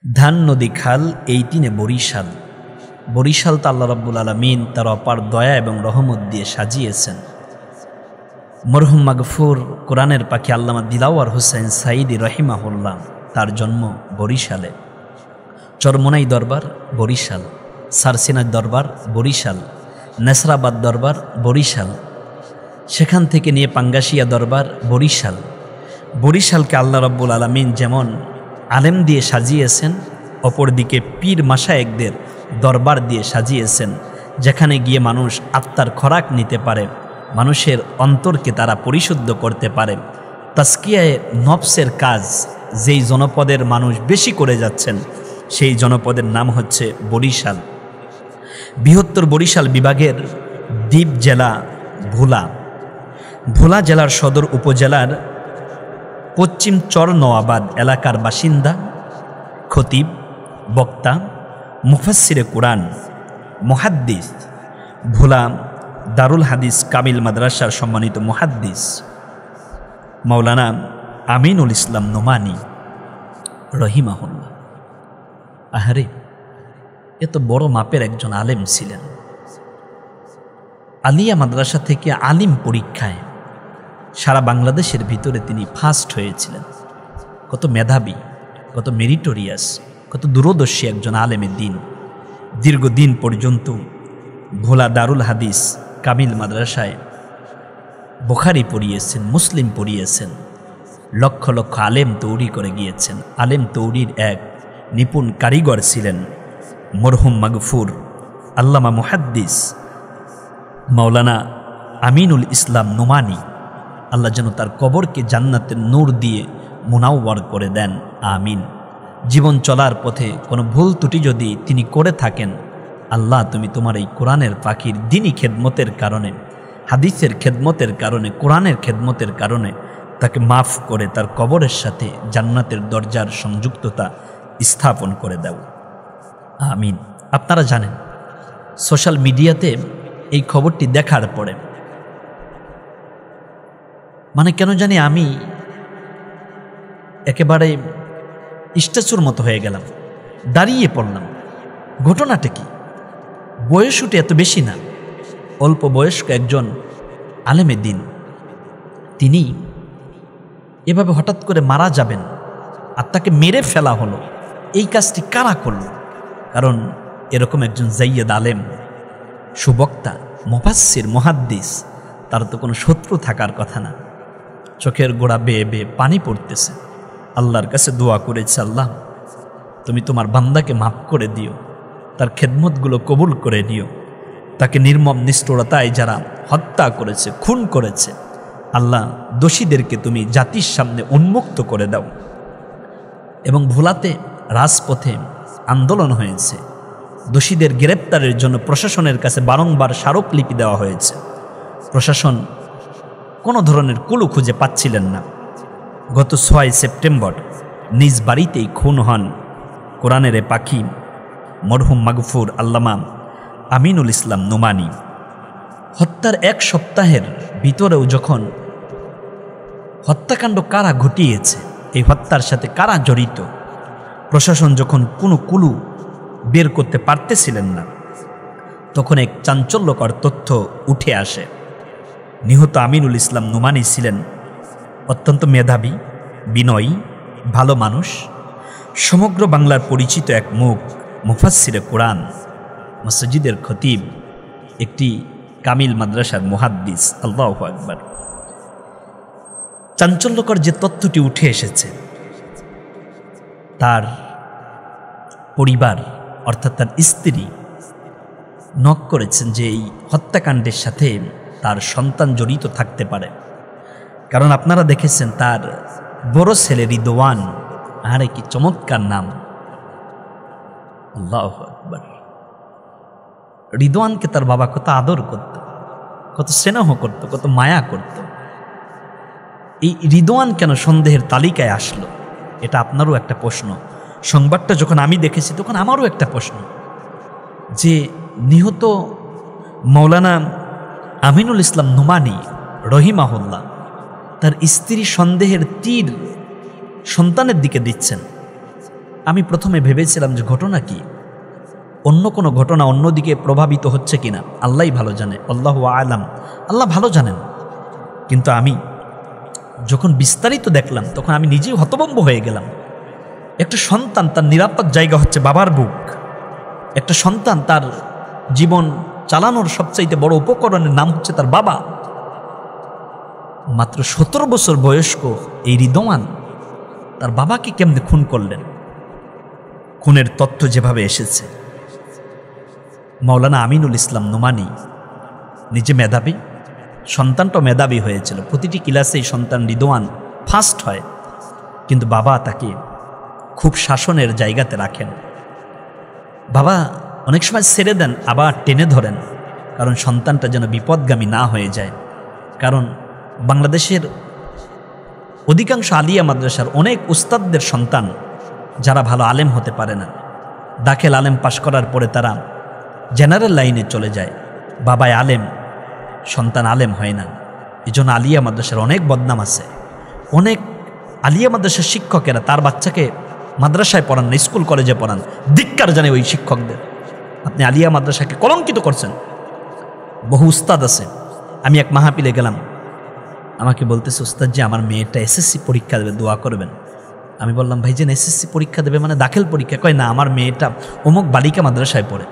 ধান নদী খাল এই তিনে বরিশাল। বরিশাল তো আল্লাহ রাব্বুল আলামিন তার অপার দয়া এবং রহমত দিয়ে সাজিয়েছেন। মরহুম মাগফুর কোরআনের পাখি আল্লামা দিলাওয়ার হোসেন সাইদি রহিমাহুল্লাহ, তার জন্ম বরিশালে। চরমোনাই দরবার বরিশাল, সারসিনার দরবার বরিশাল, নেসরাবাদ দরবার বরিশাল, সেখান থেকে নিয়ে পাঙ্গাসিয়া দরবার বরিশাল। বরিশালকে আল্লাহ রাব্বুল আলামিন যেমন আলেম দিয়ে সাজিয়েছেন, অপরদিকে পীর মাশায়েখদের দরবার দিয়ে সাজিয়েছেন, যেখানে গিয়ে মানুষ আত্মার খোরাক নিতে পারে, মানুষের অন্তরকে তারা পরিশুদ্ধ করতে পারে। তাসকিয়ায়ে নফসের কাজ যেই জনপদের মানুষ বেশি করে যাচ্ছেন, সেই জনপদের নাম হচ্ছে বরিশাল। বৃহত্তর বরিশাল বিভাগের দ্বীপ জেলা ভোলা। ভোলা জেলার সদর উপজেলার পশ্চিম চর নওয়াবাদ এলাকার বাসিন্দা, খতিব, বক্তা, মুফাসসিরে কুরআন, মুহাদ্দিস, ভোলা দারুল হাদিস কামিল মাদ্রাসার সম্মানিত মুহাদ্দিস মাওলানা আমিনুল ইসলাম নোমানী রহিমাহুল্লাহ। আহারে, এত বড় মাপের একজন আলেম ছিলেন। আলিয়া মাদ্রাসা থেকে আলিম পরীক্ষায় সারা বাংলাদেশের ভিতরে তিনি ফার্স্ট হয়েছিলেন। কত মেধাবী, কত মেরিটোরিয়াস, কত দূরদর্শী একজন আলেমের দিন। দীর্ঘদিন পর্যন্ত ভোলা দারুল হাদিস কামিল মাদ্রাসায় বুখারী পড়িয়েছেন, মুসলিম পড়িয়েছেন, লক্ষ লক্ষ আলেম তৈরি করে গিয়েছেন। আলেম তৈরির এক নিপুণ কারিগর ছিলেন মরহুম মাগফুর আল্লামা মুহাদ্দিস মাওলানা আমিনুল ইসলাম নোমানী। আল্লাহ যেন তার কবরকে জান্নাতের নূর দিয়ে মুনাওয়ার করে দেন, আমিন। জীবন চলার পথে কোনো ভুল ত্রুটি যদি তিনি করে থাকেন, আল্লাহ তুমি তোমার এই কোরআনের পাখির দ্বীনি খেদমতের কারণে, হাদিসের খেদমতের কারণে, কোরআনের খেদমতের কারণে তাকে মাফ করে তার কবরের সাথে জান্নাতের দরজার সংযুক্ততা স্থাপন করে দাও, আমিন। আপনারা জানেন, সোশ্যাল মিডিয়াতে এই খবরটি দেখার পরে মানে কেন জানি আমি একেবারে স্ট্যাচুর মতো হয়ে গেলাম, দাঁড়িয়ে পড়লাম। ঘটনাটা কি? বয়স উঠে এত বেশি না, অল্প বয়স্ক একজন আলেমের দিন, তিনি এভাবে হঠাৎ করে মারা যাবেন আর তাকে মেরে ফেলা হলো। এই কাজটি কারা করল? কারণ এরকম একজন জাইয়েদ আলেম, সুবক্তা, মুফাসসির, মুহাদ্দিস, তার তো কোনো শত্রু থাকার কথা না। চোখের গোড়া বেয়ে বেয়ে পানি পড়তেছে। আল্লাহর কাছে দোয়া করেছে, আল্লাহ তুমি তোমার বান্দাকে মাফ করে দিও, তার খেদমতগুলো কবুল করে নিও। তাকে নির্মম নিষ্ঠুরতায় যারা হত্যা করেছে, খুন করেছে, আল্লাহ দোষীদেরকে তুমি জাতির সামনে উন্মুক্ত করে দাও। এবং ভোলাতে রাজপথে আন্দোলন হয়েছে, দোষীদের গ্রেপ্তারের জন্য প্রশাসনের কাছে বারংবার স্মারকলিপি দেওয়া হয়েছে। প্রশাসন কোনো ধরনের কুলু খুঁজে পাচ্ছিলেন না। গত 6 সেপ্টেম্বর নিজ বাড়িতেই খুন হন কোরআনের পাখি মরহুম মাগফুর আল্লামা আমিনুল ইসলাম নোমানী। হত্যার 1 সপ্তাহের ভিতরেও যখন হত্যাকাণ্ড কারা ঘটিয়েছে, এই হত্যার সাথে কারা জড়িত, প্রশাসন যখন কোনো কুলু বের করতে পারতেছিলেন না, তখন এক চাঞ্চল্যকর তথ্য উঠে আসে। নিহত আমিনুল ইসলাম নোমানী ছিলেন অত্যন্ত মেধাবী, বিনয়ী, ভালো মানুষ, সমগ্র বাংলার পরিচিত এক মুখ, মুফাসসিরে কুরআন, মসজিদের খতিব, একটি কামিল মাদ্রাসার মুহাদ্দিস। আল্লাহু আকবার। চাঞ্চল্যকর যে তথ্যটি উঠে এসেছে, তার পরিবার অর্থাৎ তার স্ত্রী নক করেছেন যে এই হত্যাকাণ্ডের সাথে তার সন্তান জড়িত থাকতে পারে। কারণ আপনারা দেখেছেন তার বড় ছেলে রিদওয়ান, আরে কি চমৎকার নাম, আল্লাহু আকবার। রিদওয়ানকে তার বাবা কত আদর করত, কত স্নেহ করত, কত মায়া করত। এই রিদওয়ান কেন সন্দেহের তালিকায় আসলো? এটা আপনারও একটা প্রশ্ন। সংবাদটা যখন আমি দেখেছি তখন আমারও একটা প্রশ্ন, যে নিহত মাওলানা আমিনুল ইসলাম নোমানী রহিমাহুল্লাহ তার স্ত্রী সন্দেহের তীর সন্তানের দিকে দিচ্ছেন। আমি প্রথমে ভেবেছিলাম যে ঘটনা কি, অন্য কোনো ঘটনা অন্যদিকে প্রভাবিত হচ্ছে কিনা, আল্লাহই ভালো জানে, আল্লাহু আলাম, আল্লাহ ভালো জানেন। কিন্তু আমি যখন বিস্তারিত দেখলাম তখন আমি নিজেই হতভম্ব হয়ে গেলাম। একটা সন্তান তার নিরাপদ জায়গা হচ্ছে বাবার বুক, একটা সন্তান তার জীবন চালানোর সবচাইতে বড় উপকরণের নাম হচ্ছে তার বাবা। মাত্র 17 বছর বয়স্ক এই রিদওয়ান তার বাবাকে কেমনে খুন করলেন? খুনের তথ্য যেভাবে এসেছে, মাওলানা আমিনুল ইসলাম নোমানী নিজে মেধাবী, সন্তানটাও মেধাবী হয়েছিল, প্রতিটি ক্লাসেই সন্তান রিদওয়ান ফার্স্ট হয়, কিন্তু বাবা তাকে খুব শাসনের জায়গাতে রাখেন। বাবা অনেক সময় ছেড়ে দেন, আবার টেনে ধরেন, কারণ সন্তানটা যেন বিপদগামী না হয়ে যায়। কারণ বাংলাদেশের অধিকাংশ আলিয়া মাদ্রাসার অনেক উস্তাদদের সন্তান যারা ভালো আলেম হতে পারে না, দাখিল আলেম পাশ করার পরে তারা জেনারেল লাইনে চলে যায়, বাবায় আলেম, সন্তান আলেম হয় না। এই জন্য আলিয়া মাদ্রাসার অনেক বদনাম আছে। অনেক আলিয়া মাদ্রাসার শিক্ষকেরা তার বাচ্চাকে মাদ্রাসায় পড়ান না, স্কুল কলেজে পড়ান, ধিক্কার জানে ওই শিক্ষকদের। আপনি আলিয়া মাদ্রাসাকে কলঙ্কিত করছেন। বহু উস্তাদ আছে। আমি এক মাহফিলে গেলাম, আমাকে বলতেছে, উস্তাদ জি আমার মেয়েটা এসএসসি পরীক্ষা দেবে, দোয়া করবেন। আমি বললাম, ভাইজান এসএসসি পরীক্ষা দেবে মানে দাখিল পরীক্ষা? কয় না, আমার মেয়েটা অমুক বালিকা মাদ্রাসায় পড়ে।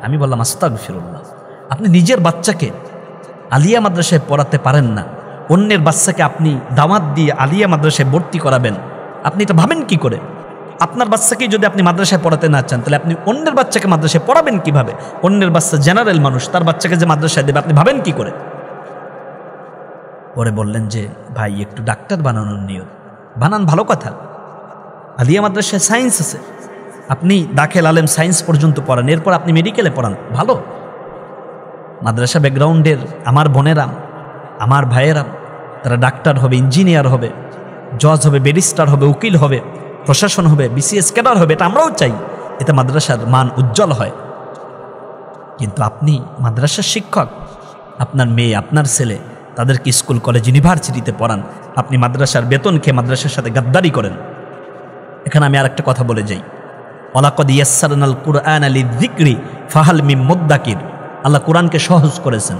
আমি বললাম, আস্তাগফিরুল্লাহ, আপনি নিজের বাচ্চাকে আলিয়া মাদ্রাসায় পড়াতে পারেন না, অন্যের বাচ্চাকে আপনি দাওয়াত দিয়ে আলিয়া মাদ্রাসায় ভর্তি করাবেন? আপনি এটা ভাবেন কি করে? আপনার বাচ্চাকে যদি আপনি মাদ্রাসায় পড়াতে না চান, তাহলে আপনি অন্যের বাচ্চাকে মাদ্রাসায় পড়াবেন কিভাবে? অন্যের বাচ্চা জেনারেল মানুষ, তার বাচ্চাকে যে মাদ্রাসায় দেবে আপনি ভাবেন কি করে? পরে বললেন যে ভাই একটু ডাক্তার বানানোর নিয়ত। বানান, ভালো কথা। আলিয়া মাদ্রাসায় সায়েন্স আছে, আপনি দাখিল আলেম সায়েন্স পর্যন্ত পড়ান, এরপর আপনি মেডিকেলে পড়ান, ভালো। মাদ্রাসা ব্যাকগ্রাউন্ডের আমার বোনেরা, আমার ভাইয়েরা, তারা ডাক্তার হবে, ইঞ্জিনিয়ার হবে, জজ হবে, ব্যারিস্টার হবে, উকিল হবে, প্রশাসন হবে, বিসিএস ক্যাডার হবে, এটা আমরাও চাই, এতে মাদ্রাসার মান উজ্জ্বল হয়। কিন্তু আপনি মাদ্রাসার শিক্ষক, আপনার মেয়ে, আপনার ছেলে, তাদেরকে স্কুল কলেজ ইউনিভার্সিটিতে পড়ান, আপনি মাদ্রাসার বেতন খেয়ে মাদ্রাসার সাথে গাদ্দারি করেন। এখানে আমি আরেকটা কথা বলে যাই, ওয়ালাকাদ ইয়াসসারনাল কুরআনা লিযিকরি ফাহাল মিন মুদ্দাকির। আল্লাহ কোরআনকে সহজ করেছেন।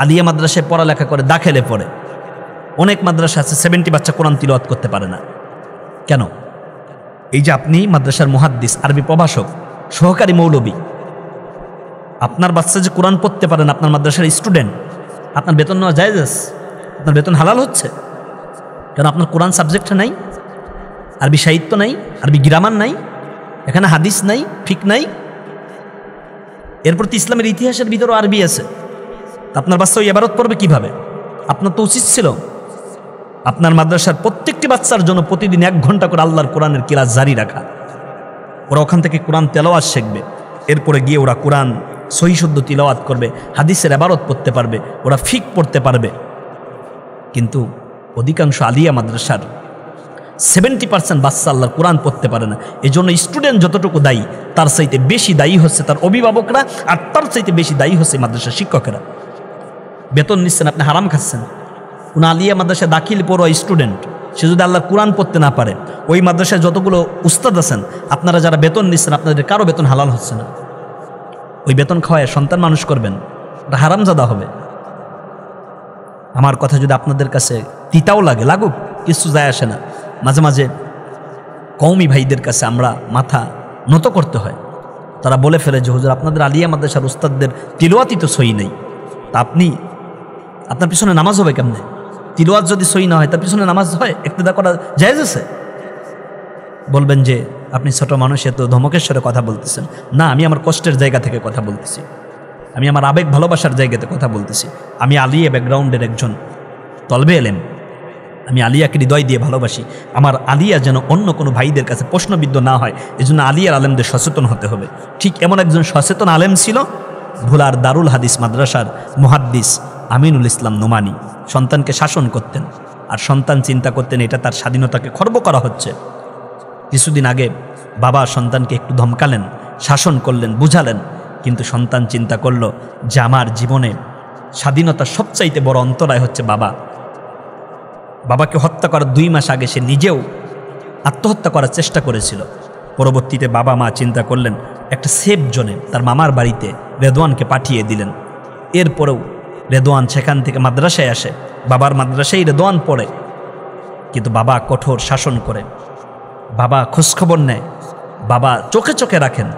আলিয়া মাদ্রাসায় পড়ালেখা করে দাখিলে পড়ে, অনেক মাদ্রাসা আছে 70 বাচ্চা কোরআন তিলাওয়াত করতে পারে না। কেন? এই যে আপনি মাদ্রাসার মুহাদ্দিস, আরবি প্রভাষক, সহকারী মৌলবী, আপনার বাচ্চা যে কোরআন পড়তে পারেন, আপনার মাদ্রাসার স্টুডেন্ট, আপনার বেতন নেওয়া জায়েজ আছে? আপনার বেতন হালাল হচ্ছে? কেন? আপনার কোরআন সাবজেক্টটা নাই, আরবি সাহিত্য নাই, আরবি গ্রামার নাই, এখানে হাদিস নাই, ফিক নাই, এরপর তো ইসলামের ইতিহাসের ভিতরে আরবি আছে। আপনার বাচ্চা ওই ইবারত পড়বে কিভাবে? আপনার তো উচিত ছিল আপনার মাদ্রাসার প্রত্যেকটি বাচ্চার জন্য প্রতিদিন 1 ঘন্টা করে আল্লাহর কোরআনের কিরাত জারি রাখা। ওরা ওখান থেকে কোরআন তেলাওয়াত শিখবে, এরপরে গিয়ে ওরা কোরআন সহি শুদ্ধ তিলাওয়াত করবে, হাদিসের ইবারত পড়তে পারবে, ওরা ফিক পড়তে পারবে। কিন্তু অধিকাংশ আলিয়া মাদ্রাসার 70% বাচ্চা আল্লাহর কোরআন পড়তে পারে না। এই জন্য স্টুডেন্ট যতটুকু দায়ী, তার চাইতে বেশি দায়ী হচ্ছে তার অভিভাবকরা, আর তার চাইতে বেশি দায়ী হচ্ছে মাদ্রাসার শিক্ষকেরা। বেতন নিচ্ছেন, আপনি হারাম খাচ্ছেন। কোন আলিয়া মাদ্রাসায় দাখিল পড়ুয়া স্টুডেন্ট, সে যদি আল্লাহর কোরআন পড়তে না পারে, ওই মাদ্রাসায় যতগুলো উস্তাদ আছেন, আপনারা যারা বেতন নিচ্ছেন, আপনাদের কারো বেতন হালাল হচ্ছে না। ওই বেতন খাওয়ায় সন্তান মানুষ করবেন, ওটা হারামজাদা হবে। আমার কথা যদি আপনাদের কাছে তিতাও লাগে, লাগুক, কিছু যায় আসে না। মাঝে মাঝে কওমি ভাইদের কাছে আমরা মাথা নত করতে হয়। তারা বলে ফেলে যে হুজুর আপনাদের আলিয়া মাদ্রাসার উস্তাদদের তিলাওয়াতই তো সহি নেই, তা আপনার পিছনে নামাজ হবে কেমনে? তিলাওয়াত যদি সহি না হয় তার পিছনে নামাজ হয়? ইক্তেদা করা জায়েজ আছে? বলবেন যে আপনি ছোট মানুষ, এত ধমকেশ্বরে কথা বলতেছেন। না, আমি আমার কষ্টের জায়গা থেকে কথা বলতেছি, আমি আমার আবেগ ভালোবাসার জায়গাতে কথা বলতেছি। আমি আলিয়া ব্যাকগ্রাউন্ডের একজন তলবে এলেম, আমি আলিয়াকে হৃদয় দিয়ে ভালোবাসি। আমার আলিয়া যেন অন্য কোনো ভাইদের কাছে প্রশ্নবিদ্ধ না হয়, এজন্য আলিয়ার আলেমদের সচেতন হতে হবে। ঠিক এমন একজন সচেতন আলেম ছিল ভোলার দারুল হাদিস মাদ্রাসার মুহাদ্দিস আমিনুল ইসলাম নোমানী। সন্তানকে শাসন করতেন, আর সন্তান চিন্তা করতেন এটা তার স্বাধীনতাকে খর্ব করা হচ্ছে। কিছুদিন আগে বাবা সন্তানকে একটু ধমকালেন, শাসন করলেন, বুঝালেন, কিন্তু সন্তান চিন্তা করল যে আমার জীবনে স্বাধীনতার সবচাইতে বড় অন্তরায় হচ্ছে বাবা। বাবাকে হত্যা করার 2 মাস আগে সে নিজেও আত্মহত্যা করার চেষ্টা করেছিল। পরবর্তীতে বাবা মা চিন্তা করলেন একটা সেফ জোনে তার মামার বাড়িতে রেদওয়ানকে পাঠিয়ে দিলেন। এরপরেও রেদওয়ান সেখান থেকে মাদ্রাসায় আসে, বাবার মাদ্রাসায় রেদওয়ান পড়ে, কিন্তু বাবা কঠোর শাসন করে, বাবা খোঁজখবর নেয়, বাবা চোখে চোখে রাখেন।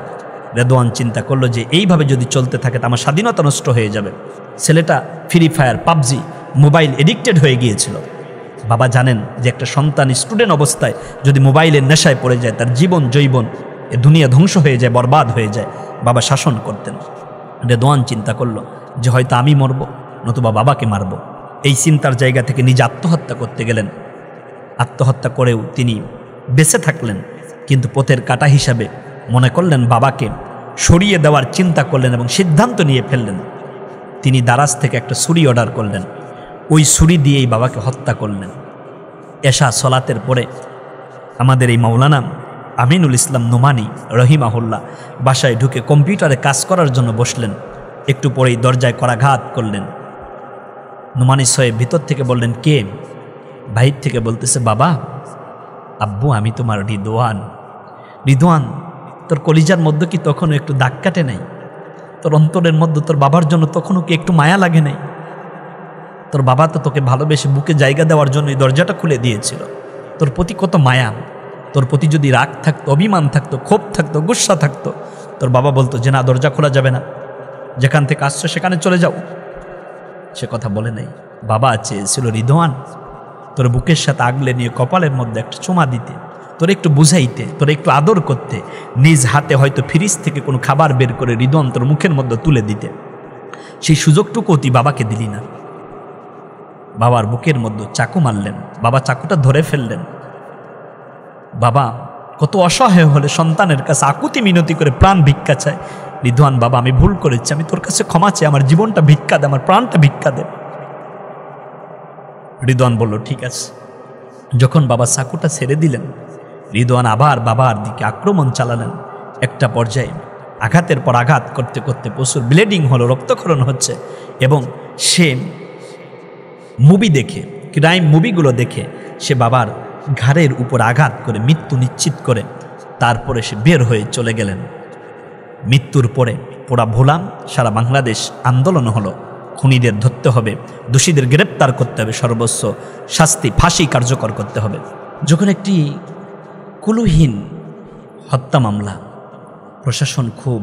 রেদওয়ান চিন্তা করলো যে এইভাবে যদি চলতে থাকে তো আমার স্বাধীনতা নষ্ট হয়ে যাবে। ছেলেটা free fire, PUBG, mobile addicted হয়ে গিয়েছিল। বাবা জানেন যে একটা সন্তান স্টুডেন্ট অবস্থায় যদি মোবাইলের নেশায় পড়ে যায় তার জীবন জৈবন এ দুনিয়া ধ্বংস হয়ে যায়, বরবাদ হয়ে যায়। বাবা শাসন করতেন। রেদওয়ান চিন্তা করলো যে হয়তো আমি মরব, নতুবা বাবাকে মারব। এই চিন্তার জায়গা থেকে নিজে আত্মহত্যা করতে গেলেন। আত্মহত্যা করেও তিনি বেঁচে থাকলেন, কিন্তু পথের কাঁটা হিসাবে মনে করলেন বাবাকে সরিয়ে দেওয়ার চিন্তা করলেন এবং সিদ্ধান্ত নিয়ে ফেললেন। তিনি দারাজ থেকে একটা ছুরি অর্ডার করলেন, ওই ছুরি দিয়েই বাবাকে হত্যা করলেন। এশা সলাতের পরে আমাদের এই মাওলানা আমিনুল ইসলাম নোমানি রহিমাহুল্লাহ বাসায় ঢুকে কম্পিউটারে কাজ করার জন্য বসলেন। একটু পরেই দরজায় করাঘাত করলেন। নোমানি সাহেব ভিতর থেকে বললেন, কে? বাহির থেকে বলতেছে, বাবা, আব্বু আমি তোমার রিদওয়ান। রিদওয়ান, তোর কলিজার মধ্যে কি তখনও একটু দাগ কাটে নাই? তোর অন্তরের মধ্যে তোর বাবার জন্য তখনও কি একটু মায়া লাগে নাই? তোর বাবা তো তোকে ভালোবেসে বুকে জায়গা দেওয়ার জন্য এই দরজাটা খুলে দিয়েছিল। তোর প্রতি কত মায়া। তোর প্রতি যদি রাগ থাকতো, অভিমান থাকতো, ক্ষোভ থাকতো, গুস্সা থাকতো, তোর বাবা বলতো যে না, দরজা খোলা যাবে না, যেখান থেকে আসছো সেখানে চলে যাও। সে কথা বলে নাই। বাবা চেয়েছিল রিদওয়ান তোর বুকের সাথে আগলে নিয়ে কপালের মধ্যে একটা চুমা দিতে, তোর একটু বুঝাইতে, তোর একটু আদর করতে, নিজ হাতে হয়তো ফ্রিজ থেকে কোনো খাবার বের করে রিদওয়ান তোর মুখের মধ্যে তুলে দিতে। সেই সুযোগটুকু তুই বাবাকে দিলি না। বাবার বুকের মধ্যে চাকু মারলেন। বাবা চাকুটা ধরে ফেললেন। বাবা কত অসহায় হলে সন্তানের কাছে আকুতি মিনতি করে প্রাণ ভিক্ষা চায়। রিদওয়ান, বাবা আমি ভুল করেছি, আমি তোর কাছে ক্ষমা চাই, আমার জীবনটা ভিক্ষা দে, আমার প্রাণটা ভিক্ষা দে। রিদওয়ান বলল ঠিক আছে। যখন বাবা চাকুটা ছেড়ে দিলেন, রিদওয়ান আবার বাবার দিকে আক্রমণ চালালেন। একটা পর্যায়ে আঘাতের পর আঘাত করতে করতে প্রচুর ব্লিডিং হলো, রক্তক্ষরণ হচ্ছে, এবং সে মুভি দেখে, ক্রাইম মুভিগুলো দেখে সে বাবার ঘাড়ের উপর আঘাত করে মৃত্যু নিশ্চিত করে তারপরে সে বের হয়ে চলে গেলেন। মৃত্যুর পরে পুরা ভোলাম সারা বাংলাদেশ আন্দোলন হলো, খুনিদের ধরতে হবে, দোষীদের গ্রেপ্তার করতে হবে, সর্বোচ্চ শাস্তি ফাঁসি কার্যকর করতে হবে। যখন একটি কুলুহীন হত্যা মামলা, প্রশাসন খুব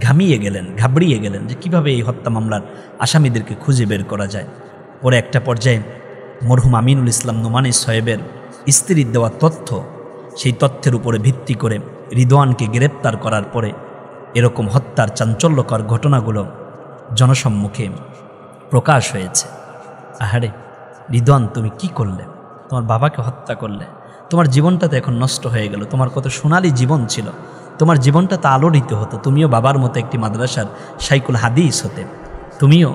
ঘামিয়ে গেলেন, ঘাবড়িয়ে গেলেন যে কিভাবে এই হত্যা মামলার আসামিদেরকে খুঁজে বের করা যায়। পরে একটা পর্যায়ে মরহুম আমিনুল ইসলাম নোমানি সাহেবের স্ত্রীর দেওয়া তথ্য, সেই তথ্যের উপরে ভিত্তি করে রিদওয়ানকে গ্রেপ্তার করার পরে এরকম হত্যার চাঞ্চল্যকর ঘটনাগুলো জনসম্মুখে প্রকাশ হয়েছে। আহারে রিদওয়ান, তুমি কি করলে? তোমার বাবাকে হত্যা করলে, তোমার জীবনটা তো এখন নষ্ট হয়ে গেল। তোমার কত সোনালী জীবন ছিল, তোমার জীবনটা তো আলোড়িত হতো, তুমিও বাবার মতো একটি মাদ্রাসার শাইকুল হাদিস হতে, তুমিও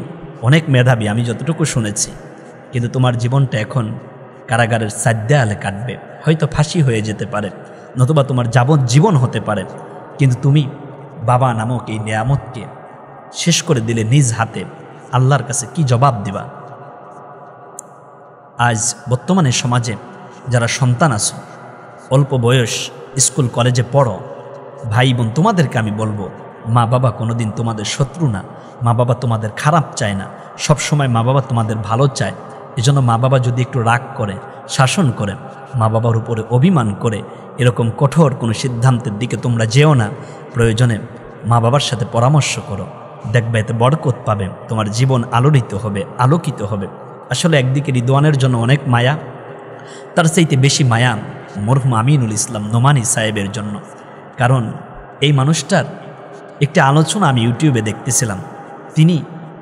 অনেক মেধাবী আমি যতটুকু শুনেছি, কিন্তু তোমার জীবনটা এখন কারাগারের সাদ্যালে কাটবে, হয়তো ফাঁসি হয়ে যেতে পারে, নতুবা তোমার যাবজ্জীবন হতে পারে। কিন্তু তুমি বাবা নামক এই নেয়ামতকে শেষ করে দিলে নিজ হাতে। আল্লাহর কাছে কি জবাব দিবা? আজ বর্তমানে সমাজে যারা সন্তান আছো, অল্প বয়স, স্কুল কলেজে পড়ো, ভাই বোন, তোমাদেরকে আমি বলবো, মা বাবা কোনোদিন তোমাদের শত্রু না, মা বাবা তোমাদের খারাপ চায় না, সবসময় মা বাবা তোমাদের ভালো চায়। এজন্য মা বাবা যদি একটু রাগ করে, শাসন করে, মা বাবার উপরে অভিমান করে এরকম কঠোর কোনো সিদ্ধান্তের দিকে তোমরা যেও না। প্রয়োজনে মা বাবার সাথে পরামর্শ করো, দেখবে এতে বরকত পাবে, তোমার জীবন আলোড়িত হবে, আলোকিত হবে। আসলে একদিকে রিদওয়ানের জন্য অনেক মায়া, তার চাইতে বেশি মায়া মরহুম আমিনুল ইসলাম নোমানি সাহেবের জন্য। কারণ এই মানুষটার একটি আলোচনা আমি ইউটিউবে দেখতেছিলাম, তিনি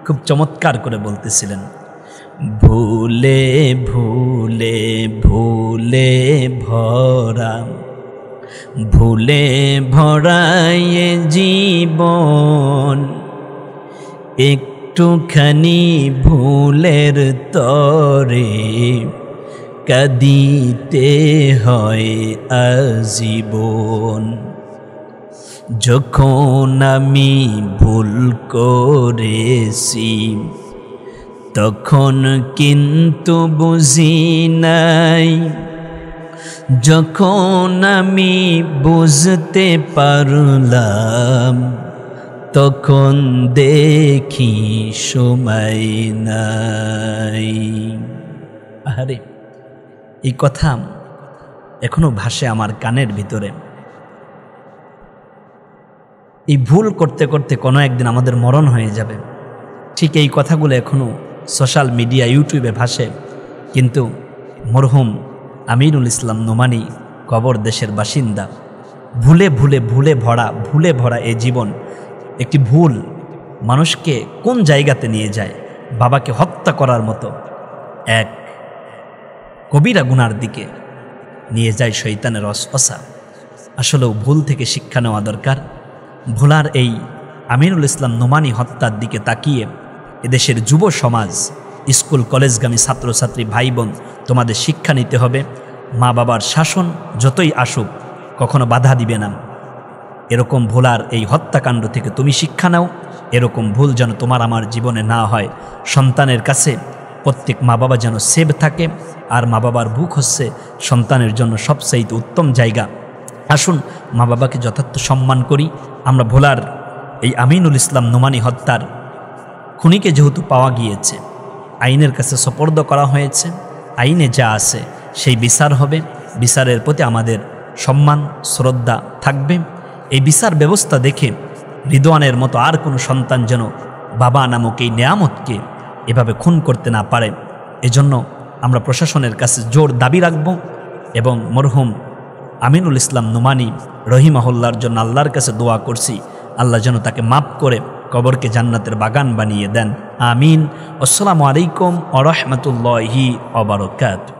খুব চমৎকার করে বলতেছিলেন, ভুলে ভুলে ভুলে ভরা, ভুলে ভরায়ে জীবন, একটুখানি ভুলের তরে কাঁদিতে হয় আজীবন। যখন আমি ভুল করেছি তখন কিন্তু বুঝি নাই, যখন আমি বুঝতে পারলাম তখন দেখি সময় নাই। আরে এই কথা এখনো ভাসে আমার কানের ভিতরে। এই ভুল করতে করতে কোনো একদিন আমাদের মরণ হয়ে যাবে, ঠিক এই কথাগুলো এখনো সোশ্যাল মিডিয়া ইউটিউবে ভাসে। কিন্তু মরহুম আমিনুল ইসলাম নোমানী কবর দেশের বাসিন্দা। ভুলে ভুলে ভুলে ভরা এই জীবন একটি ভুল মানুষকে কোন জায়গাতে নিয়ে যায়, বাবাকে হত্যা করার মতো এক কবিরা গুনার দিকে নিয়ে যায় শয়তানের ওসওয়াসা। আসলেও ভুল থেকে শিক্ষা নেওয়া দরকার। ভোলার এই আমিনুল ইসলাম নোমানী হত্যার দিকে তাকিয়ে এদেশের যুব সমাজ, স্কুল কলেজগামী ছাত্রছাত্রী ভাই বোন, তোমাদের শিক্ষা নিতে হবে। মা বাবার শাসন যতই আসুক কখনো বাধা দিবে না। এরকম ভোলার এই হত্যাকাণ্ড থেকে তুমি শিক্ষা নাও। এরকম ভুল যেন তোমার আমার জীবনে না হয়। সন্তানের কাছে প্রত্যেক মা বাবা যেন সেভ থাকে, আর মা বাবার বুক হচ্ছে সন্তানের জন্য সবচাইতে উত্তম জায়গা। আসুন মা বাবাকে যথার্থ সম্মান করি। আমরা ভোলার এই আমিনুল ইসলাম নোমানী হত্যার খুনিকে যেহেতু পাওয়া গিয়েছে, আইনের কাছে সোপর্দ করা হয়েছে, আইনে যা আছে সেই বিচার হবে। বিচারের প্রতি আমাদের সম্মান শ্রদ্ধা থাকবে। এই বিচার ব্যবস্থা দেখে রিদওয়ানের মতো আর কোনো সন্তান যেন বাবা নামক এই নেয়ামতকে এভাবে খুন করতে না পারে, এজন্য আমরা প্রশাসনের কাছে জোর দাবি রাখব। এবং মরহুম আমিনুল ইসলাম নোমানী রহিমাহুল্লার জন্য আল্লাহর কাছে দোয়া করছি, আল্লাহ যেন তাকে মাফ করে কবরকে জান্নাতের বাগান বানিয়ে দেন। আমিন। আসসালামু আলাইকুম ওয়া রাহমাতুল্লাহি ওয়া বারাকাতুহু।